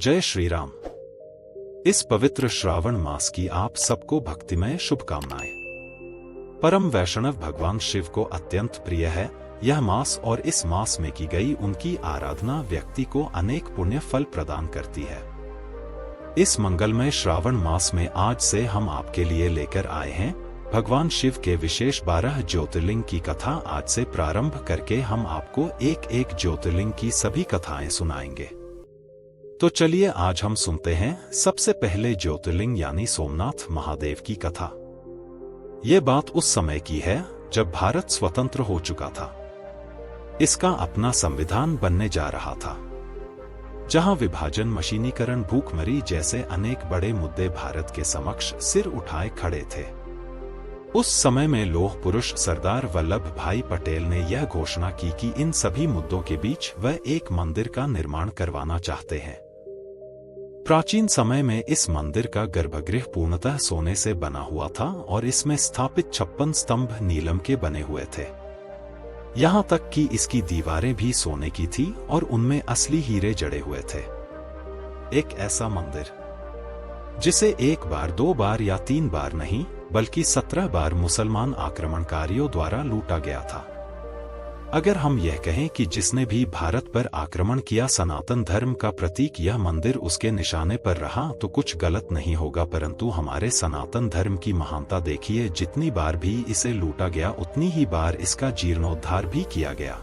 जय श्री राम। इस पवित्र श्रावण मास की आप सबको भक्तिमय शुभकामनाएं। परम वैष्णव भगवान शिव को अत्यंत प्रिय है यह मास और इस मास में की गई उनकी आराधना व्यक्ति को अनेक पुण्य फल प्रदान करती है। इस मंगलमय श्रावण मास में आज से हम आपके लिए लेकर आए हैं भगवान शिव के विशेष 12 ज्योतिर्लिंग की कथा। आज से प्रारंभ करके हम आपको एक एक ज्योतिर्लिंग की सभी कथाएं सुनाएंगे। तो चलिए आज हम सुनते हैं सबसे पहले ज्योतिर्लिंग यानी सोमनाथ महादेव की कथा। ये बात उस समय की है जब भारत स्वतंत्र हो चुका था। इसका अपना संविधान बनने जा रहा था, जहां विभाजन, मशीनीकरण, भूखमरी जैसे अनेक बड़े मुद्दे भारत के समक्ष सिर उठाए खड़े थे। उस समय में लौह पुरुष सरदार वल्लभ भाई पटेल ने यह घोषणा की कि इन सभी मुद्दों के बीच वह एक मंदिर का निर्माण करवाना चाहते हैं। प्राचीन समय में इस मंदिर का गर्भगृह पूर्णतः सोने से बना हुआ था और इसमें स्थापित 56 स्तंभ नीलम के बने हुए थे। यहां तक कि इसकी दीवारें भी सोने की थी और उनमें असली हीरे जड़े हुए थे। एक ऐसा मंदिर जिसे एक बार, 2 बार या 3 बार नहीं बल्कि 17 बार मुसलमान आक्रमणकारियों द्वारा लूटा गया था। अगर हम यह कहें कि जिसने भी भारत पर आक्रमण किया सनातन धर्म का प्रतीक यह मंदिर उसके निशाने पर रहा तो कुछ गलत नहीं होगा, परंतु हमारे सनातन धर्म की महानता देखिए, जितनी बार भी इसे लूटा गया उतनी ही बार इसका जीर्णोद्धार भी किया गया।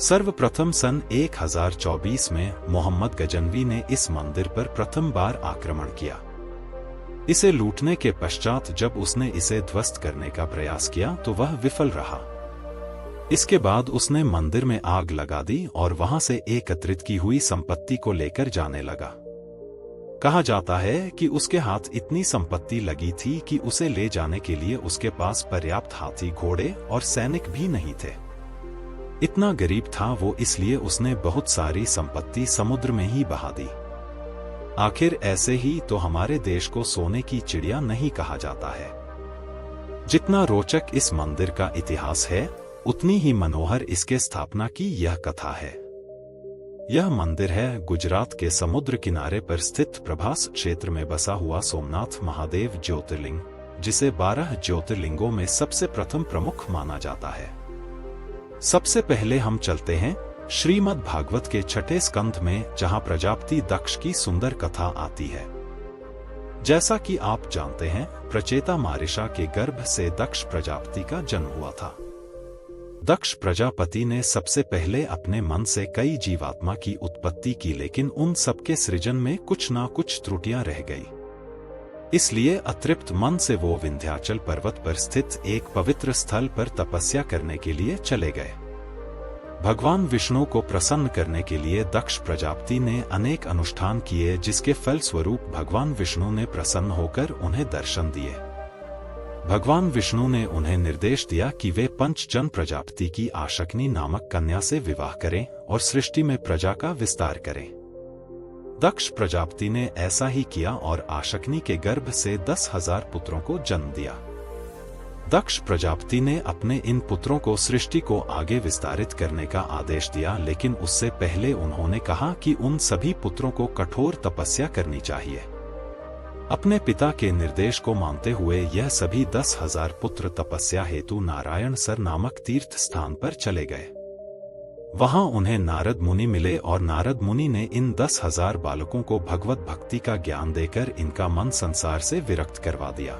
सर्वप्रथम सन 1024 में मोहम्मद गजनवी ने इस मंदिर पर प्रथम बार आक्रमण किया। इसे लूटने के पश्चात जब उसने इसे ध्वस्त करने का प्रयास किया तो वह विफल रहा। इसके बाद उसने मंदिर में आग लगा दी और वहां से एकत्रित की हुई संपत्ति को लेकर जाने लगा। कहा जाता है कि उसके हाथ इतनी संपत्ति लगी थी कि उसे ले जाने के लिए उसके पास पर्याप्त हाथी, घोड़े और सैनिक भी नहीं थे। इतना गरीब था वो, इसलिए उसने बहुत सारी संपत्ति समुद्र में ही बहा दी। आखिर ऐसे ही तो हमारे देश को सोने की चिड़िया नहीं कहा जाता है। जितना रोचक इस मंदिर का इतिहास है उतनी ही मनोहर इसके स्थापना की यह कथा है। यह मंदिर है गुजरात के समुद्र किनारे पर स्थित प्रभास क्षेत्र में बसा हुआ सोमनाथ महादेव ज्योतिर्लिंग, जिसे 12 ज्योतिर्लिंगों में सबसे प्रथम प्रमुख माना जाता है। सबसे पहले हम चलते हैं श्रीमद् भागवत के 6ठे स्कंध में, जहां प्रजापति दक्ष की सुंदर कथा आती है। जैसा कि आप जानते हैं, प्रचेता मारिशा के गर्भ से दक्ष प्रजापति का जन्म हुआ था। दक्ष प्रजापति ने सबसे पहले अपने मन से कई जीवात्मा की उत्पत्ति की, लेकिन उन सबके सृजन में कुछ ना कुछ त्रुटियां रह गई। इसलिए अतृप्त मन से वो विंध्याचल पर्वत पर स्थित एक पवित्र स्थल पर तपस्या करने के लिए चले गए। भगवान विष्णु को प्रसन्न करने के लिए दक्ष प्रजापति ने अनेक अनुष्ठान किए, जिसके फलस्वरूप भगवान विष्णु ने प्रसन्न होकर उन्हें दर्शन दिए। भगवान विष्णु ने उन्हें निर्देश दिया कि वे पंचजन प्रजापति की आशकनी नामक कन्या से विवाह करें और सृष्टि में प्रजा का विस्तार करें। दक्ष प्रजापति ने ऐसा ही किया और आशकनी के गर्भ से 10,000 पुत्रों को जन्म दिया। दक्ष प्रजापति ने अपने इन पुत्रों को सृष्टि को आगे विस्तारित करने का आदेश दिया, लेकिन उससे पहले उन्होंने कहा कि उन सभी पुत्रों को कठोर तपस्या करनी चाहिए। अपने पिता के निर्देश को मानते हुए यह सभी 10,000 पुत्र तपस्या हेतु नारायण सर नामक तीर्थ स्थान पर चले गए। वहां उन्हें नारद मुनि मिले और नारद मुनि ने इन 10,000 बालकों को भगवत भक्ति का ज्ञान देकर इनका मन संसार से विरक्त करवा दिया।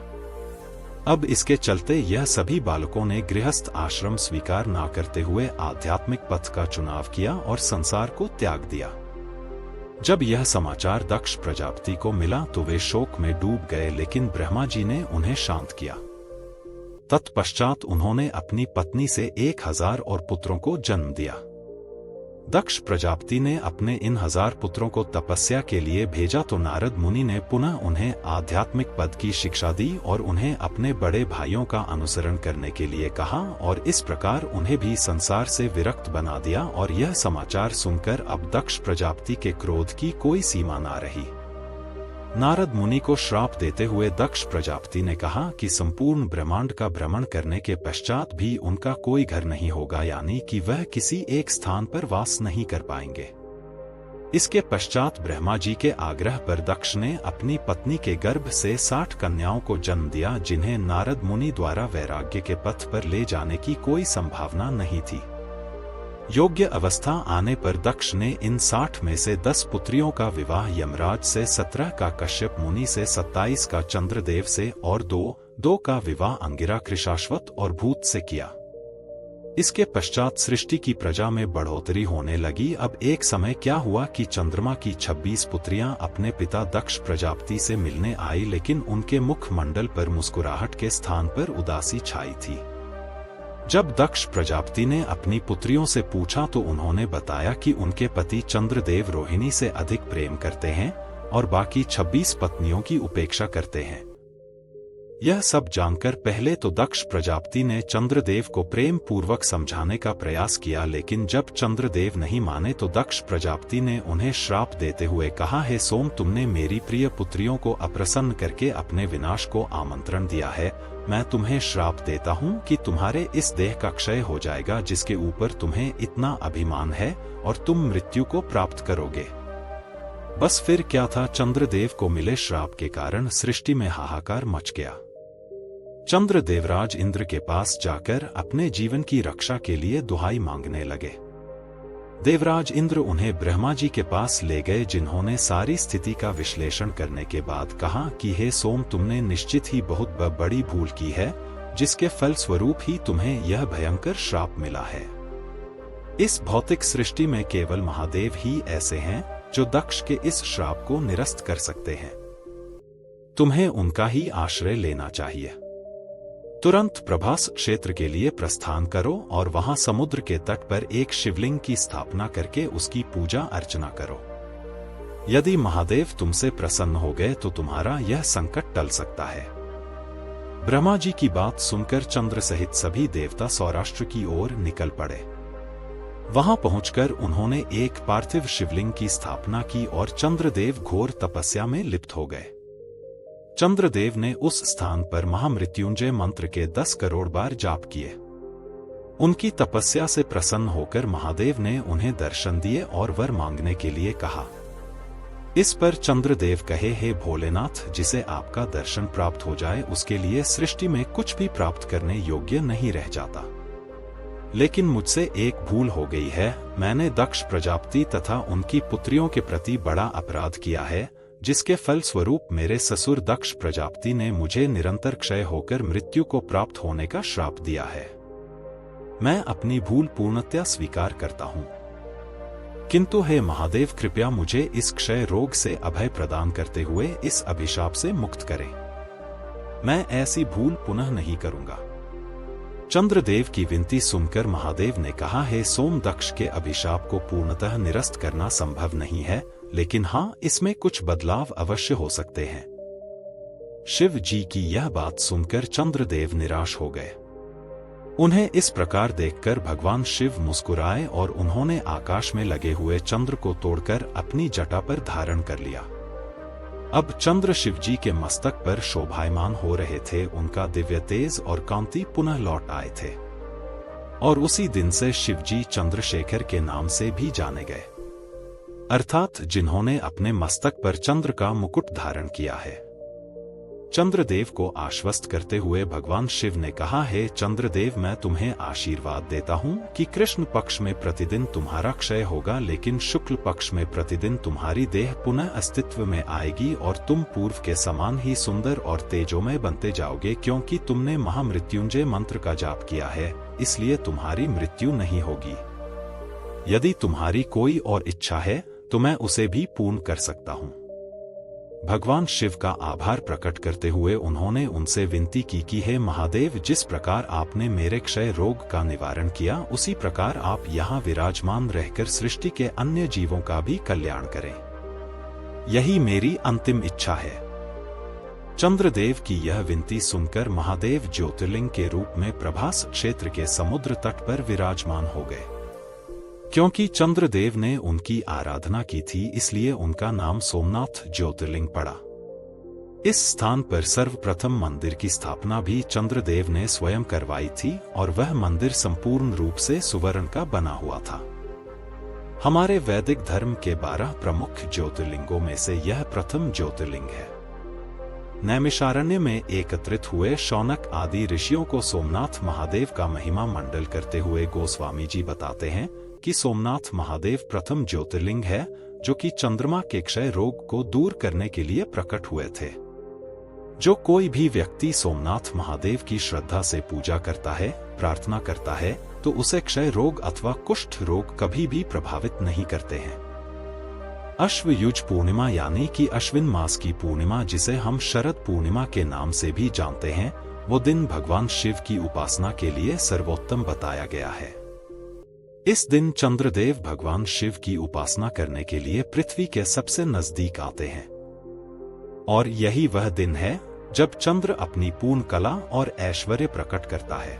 अब इसके चलते यह सभी बालकों ने गृहस्थ आश्रम स्वीकार न करते हुए आध्यात्मिक पथ का चुनाव किया और संसार को त्याग दिया। जब यह समाचार दक्ष प्रजापति को मिला तो वे शोक में डूब गए, लेकिन ब्रह्मा जी ने उन्हें शांत किया। तत्पश्चात उन्होंने अपनी पत्नी से 1,000 और पुत्रों को जन्म दिया। दक्ष प्रजापति ने अपने इन 1000 पुत्रों को तपस्या के लिए भेजा तो नारद मुनि ने पुनः उन्हें आध्यात्मिक पद की शिक्षा दी और उन्हें अपने बड़े भाइयों का अनुसरण करने के लिए कहा और इस प्रकार उन्हें भी संसार से विरक्त बना दिया। और यह समाचार सुनकर अब दक्ष प्रजापति के क्रोध की कोई सीमा ना रही। नारद मुनि को श्राप देते हुए दक्ष प्रजापति ने कहा कि संपूर्ण ब्रह्मांड का भ्रमण करने के पश्चात भी उनका कोई घर नहीं होगा, यानी कि वह किसी एक स्थान पर वास नहीं कर पाएंगे। इसके पश्चात ब्रह्मा जी के आग्रह पर दक्ष ने अपनी पत्नी के गर्भ से 60 कन्याओं को जन्म दिया, जिन्हें नारद मुनि द्वारा वैराग्य के पथ पर ले जाने की कोई संभावना नहीं थी। योग्य अवस्था आने पर दक्ष ने इन 60 में से 10 पुत्रियों का विवाह यमराज से, 17 का कश्यप मुनि से, 27 का चंद्रदेव से और 2 का विवाह अंगिरा, कृशाश्वत और भूत से किया। इसके पश्चात सृष्टि की प्रजा में बढ़ोतरी होने लगी। अब एक समय क्या हुआ कि चंद्रमा की 26 पुत्रियां अपने पिता दक्ष प्रजापति से मिलने आई, लेकिन उनके मुखमंडल पर मुस्कुराहट के स्थान पर उदासी छाई थी। जब दक्ष प्रजापति ने अपनी पुत्रियों से पूछा तो उन्होंने बताया कि उनके पति चंद्रदेव रोहिणी से अधिक प्रेम करते हैं और बाकी 26 पत्नियों की उपेक्षा करते हैं। यह सब जानकर पहले तो दक्ष प्रजापति ने चंद्रदेव को प्रेम पूर्वक समझाने का प्रयास किया, लेकिन जब चंद्रदेव नहीं माने तो दक्ष प्रजापति ने उन्हें श्राप देते हुए कहा, हे सोम, तुमने मेरी प्रिय पुत्रियों को अप्रसन्न करके अपने विनाश को आमंत्रण दिया है। मैं तुम्हें श्राप देता हूँ कि तुम्हारे इस देह का क्षय हो जाएगा, जिसके ऊपर तुम्हें इतना अभिमान है, और तुम मृत्यु को प्राप्त करोगे। बस फिर क्या था, चंद्रदेव को मिले श्राप के कारण सृष्टि में हाहाकार मच गया। चंद्र देवराज इंद्र के पास जाकर अपने जीवन की रक्षा के लिए दुहाई मांगने लगे। देवराज इंद्र उन्हें ब्रह्मा जी के पास ले गए, जिन्होंने सारी स्थिति का विश्लेषण करने के बाद कहा कि हे सोम, तुमने निश्चित ही बहुत बड़ी भूल की है, जिसके फल स्वरूप ही तुम्हें यह भयंकर श्राप मिला है। इस भौतिक सृष्टि में केवल महादेव ही ऐसे हैं जो दक्ष के इस श्राप को निरस्त कर सकते हैं। तुम्हें उनका ही आश्रय लेना चाहिए। तुरंत प्रभास क्षेत्र के लिए प्रस्थान करो और वहां समुद्र के तट पर एक शिवलिंग की स्थापना करके उसकी पूजा अर्चना करो। यदि महादेव तुमसे प्रसन्न हो गए तो तुम्हारा यह संकट टल सकता है। ब्रह्मा जी की बात सुनकर चंद्र सहित सभी देवता सौराष्ट्र की ओर निकल पड़े। वहां पहुंचकर उन्होंने एक पार्थिव शिवलिंग की स्थापना की और चंद्रदेव घोर तपस्या में लिप्त हो गए। चंद्रदेव ने उस स्थान पर महामृत्युंजय मंत्र के 10 करोड़ बार जाप किए। उनकी तपस्या से प्रसन्न होकर महादेव ने उन्हें दर्शन दिए और वर मांगने के लिए कहा। इस पर चंद्रदेव कहे, हे भोलेनाथ, जिसे आपका दर्शन प्राप्त हो जाए उसके लिए सृष्टि में कुछ भी प्राप्त करने योग्य नहीं रह जाता। लेकिन मुझसे एक भूल हो गई है। मैंने दक्ष प्रजापति तथा उनकी पुत्रियों के प्रति बड़ा अपराध किया है, जिसके फल स्वरूप मेरे ससुर दक्ष प्रजापति ने मुझे निरंतर क्षय होकर मृत्यु को प्राप्त होने का श्राप दिया है। मैं अपनी भूल पूर्णतया स्वीकार करता हूं, किंतु हे महादेव, कृपया मुझे इस क्षय रोग से अभय प्रदान करते हुए इस अभिशाप से मुक्त करें। मैं ऐसी भूल पुनः नहीं करूंगा। चंद्रदेव की विनती सुनकर महादेव ने कहा, हे सोम, दक्ष के अभिशाप को पूर्णतः निरस्त करना संभव नहीं है, लेकिन हाँ, इसमें कुछ बदलाव अवश्य हो सकते हैं। शिव जी की यह बात सुनकर चंद्रदेव निराश हो गए। उन्हें इस प्रकार देखकर भगवान शिव मुस्कुराए और उन्होंने आकाश में लगे हुए चंद्र को तोड़कर अपनी जटा पर धारण कर लिया। अब चंद्र शिव जी के मस्तक पर शोभायमान हो रहे थे। उनका दिव्य तेज और कांति पुनः लौट आए थे और उसी दिन से शिव जी चंद्रशेखर के नाम से भी जाने गए, अर्थात जिन्होंने अपने मस्तक पर चंद्र का मुकुट धारण किया है। चंद्रदेव को आश्वस्त करते हुए भगवान शिव ने कहा, हे चंद्रदेव, मैं तुम्हें आशीर्वाद देता हूँ कि कृष्ण पक्ष में प्रतिदिन तुम्हारा क्षय होगा, लेकिन शुक्ल पक्ष में प्रतिदिन तुम्हारी देह पुनः अस्तित्व में आएगी और तुम पूर्व के समान ही सुंदर और तेजोमय बनते जाओगे। क्योंकि तुमने महामृत्युंजय मंत्र का जाप किया है, इसलिए तुम्हारी मृत्यु नहीं होगी। यदि तुम्हारी कोई और इच्छा है तो मैं उसे भी पूर्ण कर सकता हूँ। भगवान शिव का आभार प्रकट करते हुए उन्होंने उनसे विनती की कि हे महादेव, जिस प्रकार आपने मेरे क्षय रोग का निवारण किया, उसी प्रकार आप यहाँ विराजमान रहकर सृष्टि के अन्य जीवों का भी कल्याण करें। यही मेरी अंतिम इच्छा है। चंद्रदेव की यह विनती सुनकर महादेव ज्योतिर्लिंग के रूप में प्रभास क्षेत्र के समुद्र तट पर विराजमान हो गए। क्योंकि चंद्रदेव ने उनकी आराधना की थी, इसलिए उनका नाम सोमनाथ ज्योतिर्लिंग पड़ा। इस स्थान पर सर्वप्रथम मंदिर की स्थापना भी चंद्रदेव ने स्वयं करवाई थी और वह मंदिर संपूर्ण रूप से सुवर्ण का बना हुआ था। हमारे वैदिक धर्म के 12 प्रमुख ज्योतिर्लिंगों में से यह प्रथम ज्योतिर्लिंग है। नैमिषारण्य में एकत्रित हुए शौनक आदि ऋषियों को सोमनाथ महादेव का महिमा मंडल करते हुए गोस्वामी जी बताते हैं कि सोमनाथ महादेव प्रथम ज्योतिर्लिंग है जो कि चंद्रमा के क्षय रोग को दूर करने के लिए प्रकट हुए थे। जो कोई भी व्यक्ति सोमनाथ महादेव की श्रद्धा से पूजा करता है, प्रार्थना करता है, तो उसे क्षय रोग अथवा कुष्ठ रोग कभी भी प्रभावित नहीं करते हैं। अश्व युज पूर्णिमा यानी कि अश्विन मास की पूर्णिमा, जिसे हम शरद पूर्णिमा के नाम से भी जानते हैं, वो दिन भगवान शिव की उपासना के लिए सर्वोत्तम बताया गया है। इस दिन चंद्रदेव भगवान शिव की उपासना करने के लिए पृथ्वी के सबसे नजदीक आते हैं और यही वह दिन है जब चंद्र अपनी पूर्ण कला और ऐश्वर्य प्रकट करता है।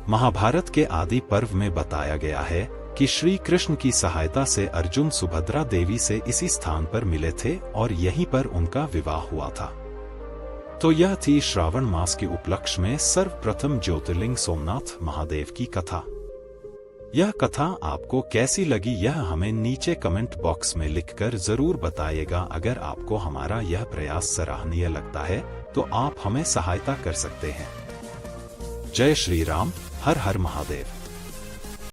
महाभारत के आदि पर्व में बताया गया है कि श्री कृष्ण की सहायता से अर्जुन सुभद्रा देवी से इसी स्थान पर मिले थे और यहीं पर उनका विवाह हुआ था। तो यह थी श्रावण मास के उपलक्ष्य में सर्वप्रथम ज्योतिर्लिंग सोमनाथ महादेव की कथा। यह कथा आपको कैसी लगी यह हमें नीचे कमेंट बॉक्स में लिखकर जरूर बताइएगा। अगर आपको हमारा यह प्रयास सराहनीय लगता है तो आप हमें सहायता कर सकते हैं। जय श्री राम, हर हर महादेव।